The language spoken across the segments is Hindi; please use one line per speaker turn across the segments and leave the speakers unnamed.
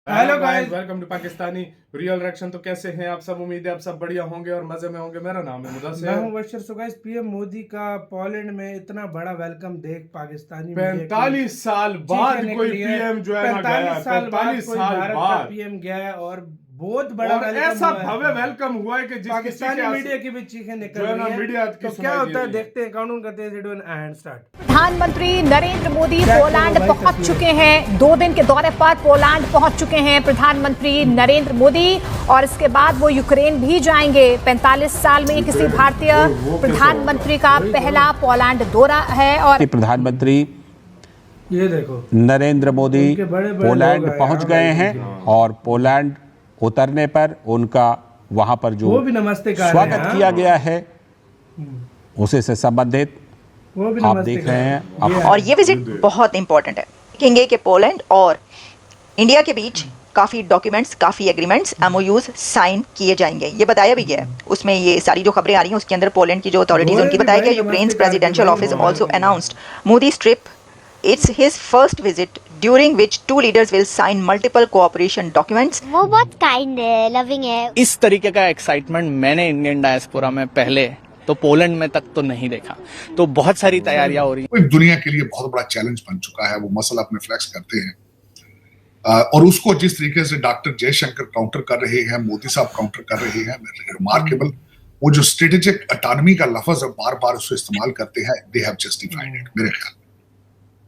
Hello guys, welcome to Pakistani real reaction. तो कैसे हैं आप सब? उम्मीद है आप सब बढ़िया होंगे और मजे में होंगे। मेरा नाम है मुदस्सिर,
मैं हूं Bashir. So guys, PM Modi का पोलैंड में इतना बड़ा वेलकम देख पाकिस्तानी
45 साल बाद कोई पीएम जो है ना गया।
45 साल बाद
45
कोई
साल
भारत का
बाद
पीएम गया है और बहुत बड़ा
और
वेलकम
ऐसा
हुआ है।
भव्य वेलकम हुआ है कि जिसकी
पाकिस्तानी मीडिया की भी चीखें निकल
जो है ना
रही हैं।
मीडिया की
तो क्या होता है देखते हैं। काउंट करते हैं एंड स्टार्ट।
प्रधानमंत्री नरेंद्र मोदी पोलैंड पहुंच चुके हैं। 2 दिन के दौरे पर पोलैंड पहुंच चुके हैं प्रधानमंत्री नरेंद्र मोदी और इसके बाद वो यूक्रेन भी जाएंगे। 45 साल में किसी भारतीय प्रधानमंत्री का पहला पोलैंड दौरा है। और
प्रधानमंत्री
ये देखो
नरेंद्र मोदी पोलैंड पहुंच गए हैं और पोलैंड उतरने पर उनका वहां पर जो स्वागत किया गया है उसे से संबंधित आप देख रहे हैं।
और ये विजिट बहुत इंपॉर्टेंट है। देखेंगे कि पोलैंड और इंडिया के बीच काफ़ी डॉक्यूमेंट्स, काफ़ी एग्रीमेंट्स, एमओयूज साइन किए जाएंगे। ये बताया भी गया है उसमें। ये सारी जो खबरें आ रही हैं उसके अंदर पोलैंड की जो अथॉरिटीज उनकी बताया गया। Ukraine's presidential office also announced Modi's trip. It's his first visit during which two leaders will sign multiple cooperation documents.
वो बहुत काइंड है, लविंग है।
इस तरीके का एक्साइटमेंट मैंने इंडियन डायस्पोरा में पहले तो पोलैंड में तक तो नहीं देखा। तो बहुत सारी तैयारियां हो रही हैं।
दुनिया के लिए बहुत बड़ा चैलेंज बन चुका है। वो मसला अपने फ्लैक्स करते हैं और उसको जिस तरीके से डॉक्टर जयशंकर काउंटर कर रहे हैं, मोदी साहब काउंटर कर रहे हैं, रिमार्केबल। वो जो स्ट्रेटेजिक ऑटोनॉमी का लफ्ज बार बार उसको इस्तेमाल करते हैं, दे हैव जस्टिफाइड इट। मेरे ख्याल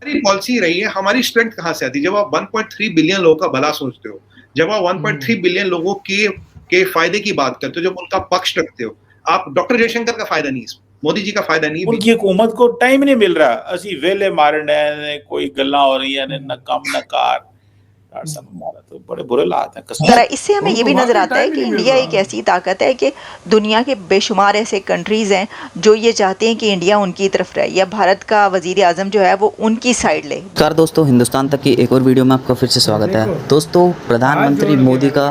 हमारी पॉलिसी रही है। हमारी स्ट्रेंथ कहां से आती है? जब आप 1.3 बिलियन लोगों का भला सोचते हो, जब आप 1.3 बिलियन लोगों के फायदे की बात करते हो, जब उनका पक्ष रखते हो, आप डॉक्टर जयशंकर का फायदा नहीं, मोदी जी का फायदा नहीं।
उनकी हुकूमत को टाइम नहीं मिल रहा। असी वेले मारने ने कोई गल्ला हो रही है न कम न कार। तो बड़े बुरे हालात हैं।
जरा इससे हमें ये भी नजर आता है कि इंडिया एक ऐसी ताकत है कि दुनिया के बेशुमार ऐसे कंट्रीज हैं जो ये चाहते हैं कि इंडिया उनकी तरफ रहे या भारत का वजीर आजम जो है वो उनकी साइड ले।
नमस्कार दोस्तों, हिंदुस्तान तक की एक और वीडियो में आपका फिर से स्वागत है। दोस्तों, प्रधानमंत्री मोदी का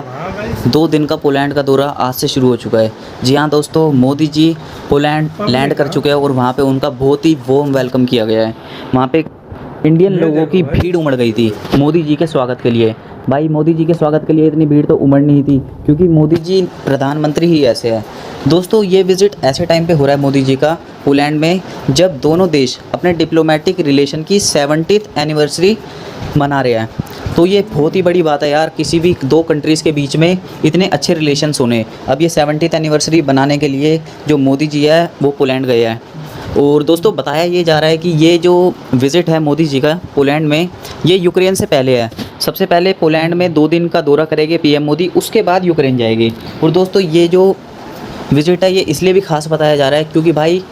2 दिन का पोलैंड का दौरा आज से शुरू हो चुका है। जी हाँ दोस्तों, मोदी जी पोलैंड लैंड कर चुके हैं और वहाँ पे उनका बहुत ही वार्म वेलकम किया गया है। वहाँ पे इंडियन लोगों की भीड़ उमड़ गई थी मोदी जी के स्वागत के लिए। भाई, मोदी जी के स्वागत के लिए इतनी भीड़ तो उमड़नी ही थी क्योंकि मोदी जी प्रधानमंत्री ही ऐसे हैं। दोस्तों, ये विज़िट ऐसे टाइम पे हो रहा है मोदी जी का पोलैंड में जब दोनों देश अपने डिप्लोमेटिक रिलेशन की 70th एनिवर्सरी मना रहे हैं। तो ये बहुत ही बड़ी बात है यार, किसी भी 2 कंट्रीज़ के बीच में इतने अच्छे रिलेशंस होने। अब ये 70th एनिवर्सरी बनाने के लिए जो मोदी जी है वो पोलैंड गए हैं। और दोस्तों, बताया ये जा रहा है कि ये जो विज़िट है मोदी जी का पोलैंड में, ये यूक्रेन से पहले है। सबसे पहले पोलैंड में 2 दिन का दौरा करेंगे पीएम मोदी, उसके बाद यूक्रेन जाएगी। और दोस्तों, ये जो विज़िट है ये इसलिए भी ख़ास बताया जा रहा है क्योंकि भाई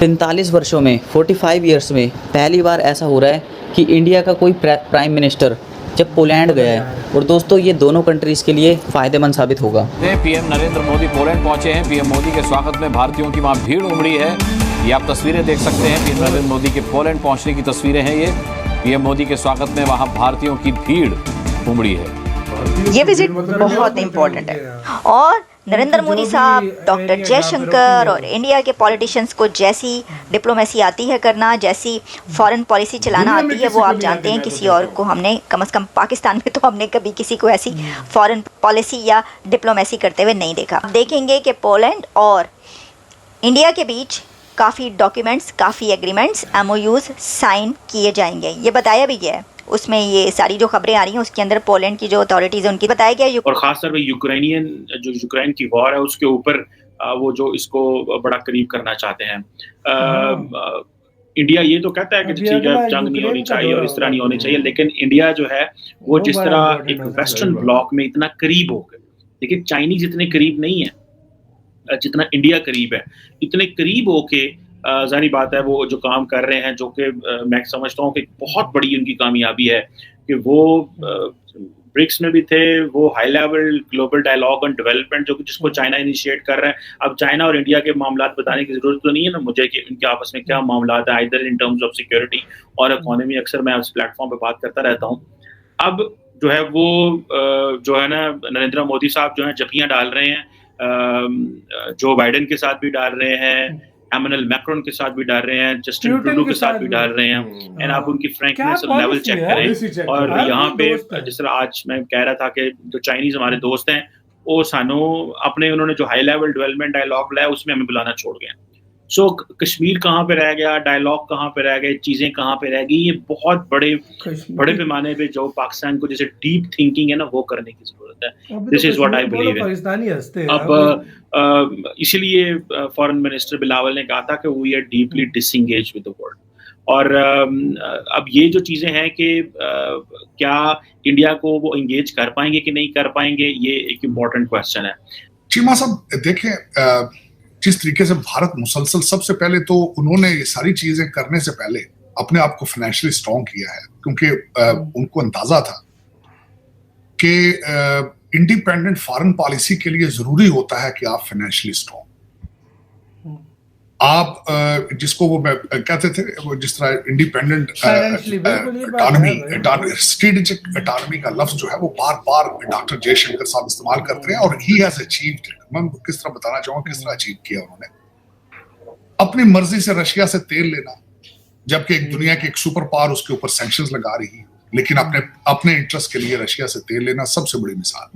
45 वर्षों में, 45 ईयर्स में पहली बार ऐसा हो रहा है कि इंडिया का कोई प्राइम मिनिस्टर जब पोलैंड गया है। और दोस्तों, ये दोनों कंट्रीज़ के लिए फ़ायदेमंद साबित होगा।
पीएम नरेंद्र मोदी पोलैंड पहुंचे हैं। पीएम मोदी के स्वागत में भारतीयों की वहां भीड़ उमड़ी है। ये आप तस्वीरें देख सकते हैं। पीएम नरेंद्र मोदी के पोलैंड पहुंचने की तस्वीरें हैं ये। पीएम मोदी के स्वागत में वहां भारतीयों की भीड़ उमड़ी है।
ये विजिट बहुत इंपॉर्टेंट है और नरेंद्र मोदी साहब, डॉक्टर जयशंकर और इंडिया के पॉलिटिशियंस को जैसी डिप्लोमेसी आती है करना, जैसी फॉरेन पॉलिसी चलाना आती है, वो आप जानते हैं किसी और को हमने, कम से कम पाकिस्तान में तो हमने कभी किसी को ऐसी फॉरेन पॉलिसी या डिप्लोमेसी करते हुए नहीं देखा। आप देखेंगे कि पोलैंड और इंडिया के बीच काफ़ी डॉक्यूमेंट्स, काफ़ी एग्रीमेंट्स, एमओयूज साइन किए जाएंगे। ये बताया भी गया है उसमें। ये सारी जो खबरें आ रही हैं उसके अंदर पोलैंड की जो अथॉरिटीज उनकी बताया गया।
और खासतौर पे यूक्रेन की वॉर है उसके ऊपर वो जो इसको बड़ा करीब करना चाहते हैं। इंडिया ये तो कहता है कि ठीक है, जंग नहीं होनी चाहिए और इस तरह नहीं होनी चाहिए, लेकिन इंडिया जो है वो जिस तरह एक वेस्टर्न ब्लॉक में इतना करीब हो गए। देखिए, चाइनीज इतने करीब नहीं है जितना इंडिया करीब है। इतने करीब होके जाहिर बात है वो जो काम कर रहे हैं, जो कि मैं समझता हूँ कि बहुत बड़ी उनकी कामयाबी है कि वो ब्रिक्स में भी थे, वो high level global dialogue on development जो कि जिसको चाइना इनिशिएट कर रहे हैं। अब चाइना और इंडिया के मामला बताने की जरूरत तो नहीं है ना मुझे कि उनके आपस में क्या मामला है, either in terms of security और इकोनॉमी। अक्सर मैं उस प्लेटफॉर्म पे बात करता रहता हूँ। अब जो है वो जो है ना, नरेंद्र मोदी साहब जो है जपियां डाल रहे हैं, जो बाइडेन के साथ भी डाल रहे हैं, एमैनुअल मैक्रोन के साथ भी डाल रहे हैं, जस्टिन ट्रूडो के साथ भी डाल रहे हैं, एंड आप उनकी फ्रैंकनेस और लेवल चेक करें। और यहाँ पे जिस तरह आज मैं कह रहा था कि जो चाइनीज हमारे दोस्त हैं वो सानू अपने उन्होंने जो हाई लेवल डेवलपमेंट डायलॉग बुलाया उसमें हमें बुलाना छोड़ गए। सो कश्मीर कहाँ पे रह गया, डायलॉग कहाँ पे रह गए, चीजें कहाँ पे रह गई, ये बहुत बड़े पैमाने पे जो पाकिस्तान को जैसे डीप थिंकिंग है ना वो करने की जरूरत है। This is what I believe है। अब इसलिए फॉरेन मिनिस्टर बिलावल ने कहा था कि we are deeply disengage with the world. और अब ये जो चीजें हैं कि क्या इंडिया को वो एंगेज कर पाएंगे कि नहीं कर पाएंगे, ये एक इम्पोर्टेंट क्वेश्चन है।
चीमा साहब देखें, जिस तरीके से भारत मुसलसल, सबसे पहले तो उन्होंने ये सारी चीजें करने से पहले अपने आप को फाइनेंशियली स्ट्रॉन्ग किया है, क्योंकि उनको अंदाजा था कि इंडिपेंडेंट फॉरेन पॉलिसी के लिए जरूरी होता है कि आप फाइनेंशियली स्ट्रॉन्ग, आप जिसको वो कहते थे वो जिस तरह इंडिपेंडेंट अटॉनमी, स्ट्रेटेजिक अटॉनमी का लफ्ज जो है वो बार बार डॉक्टर जयशंकर साहब इस्तेमाल करते हैं, और ही हैज अचीव्ड इट। मैं किस तरह बताना चाहूंगा किस तरह अचीव किया उन्होंने। अपनी मर्जी से रशिया से तेल लेना, जबकि एक दुनिया की एक सुपर पावर उसके ऊपर सैंक्शंस लगा रही है, लेकिन अपने इंटरेस्ट के लिए रशिया से तेल लेना सबसे बड़ी मिसाल,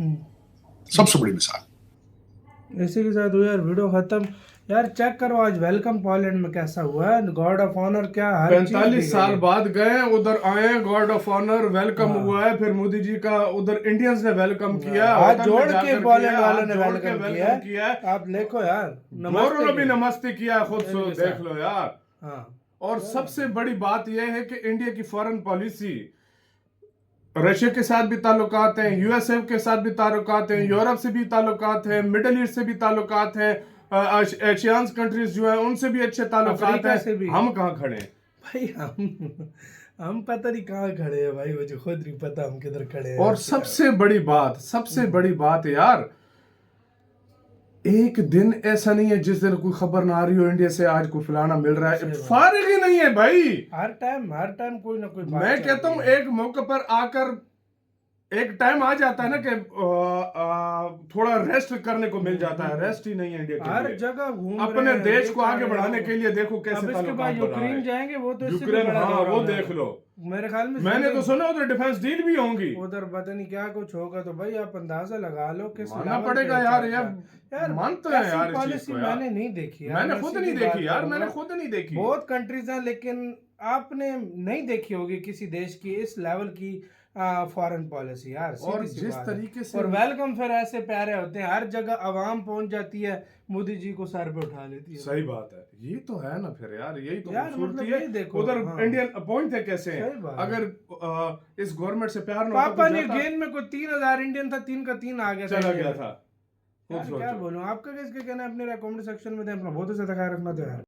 सबसे बड़ी मिसाल।
इसी के साथ हुआ यार वीडियो खत्म। यार चेक करो आज वेलकम पोलैंड में कैसा हुआ है, गॉड ऑफ ऑनर क्या,
45 साल बाद गए, उधर आए, गॉड ऑफ ऑनर वेलकम हुआ है, फिर मोदी जी का उधर इंडियंस ने वेलकम किया,
हाथ जोड़ के पोलैंड वालों ने वेलकम किया। आप देखो यार,
मोरों ने भी नमस्ते किया, खुद सो देख लो यार। और सबसे बड़ी बात यह है कि इंडिया की फॉरेन पॉलिसी, रशिया के साथ भी ताल्लुकात हैं, यूएसए के साथ भी ताल्लुकात हैं, यूरोप से भी ताल्लुकात हैं, मिडिल ईस्ट से भी ताल्लुकात हैं, एशियन कंट्रीज जो है उनसे भी अच्छे ताल्लुकात हैं। हम कहाँ खड़े हैं
भाई? हम पता नहीं कहाँ खड़े हैं भाई, मुझे खुद नहीं पता हम किधर खड़े हैं।
और सबसे बड़ी बात यार, एक दिन ऐसा नहीं है जिस दिन कोई खबर ना आ रही हो इंडिया से आज कोई फलाना मिल रहा है, फारिग ही नहीं है भाई।
हर टाइम कोई ना कोई बात।
मैं कहता हूँ एक मौके पर आकर एक टाइम आ जाता है ना कि थोड़ा रेस्ट करने को मिल जाता है, रेस्ट ही नहीं है इंडिया के
हर
लिए।
जगह घूम
अपने देश को आगे बढ़ाने के लिए देखो कैसे
यूक्रेन जाएंगे, वो तो
यूक्रेन, हाँ वो देख लो।
मेरे ख्याल में
मैंने तो सुना उधर डिफेंस डील भी होंगी,
उधर पता नहीं क्या कुछ होगा। तो भाई आप अंदाजा लगा लो किस
मानना पड़ेगा यार मानते हैं यार इस चीज को।
मैंने नहीं देखी,
मैंने खुद नहीं देखी यार, मैंने खुद नहीं देखी।
बहुत कंट्रीज हैं लेकिन आपने नहीं देखी होगी किसी देश की इस लेवल की फॉरेन पॉलिसी यार।
और जिस तरीके से
और वेलकम फिर ऐसे प्यारे होते हैं, हर जगह आवाम पहुंच जाती है, मोदी जी को सर पे उठा लेती है।
सही बात है, ये तो है ना फिर यार, यही तो
खूबसूरती है। देखो
उधर इंडियन अपॉइंट थे कैसे हैं, अगर इस गवर्नमेंट से प्यार ना
पापा न्यू गिनी में कोई 3000 इंडियन था, 3 का 3 आ गया,
चला गया था।
क्या बोलूं, आपका किसके कहना है? अपने कमेंट सेक्शन में अपना बहुत अच्छा ख्याल रखना। तो यार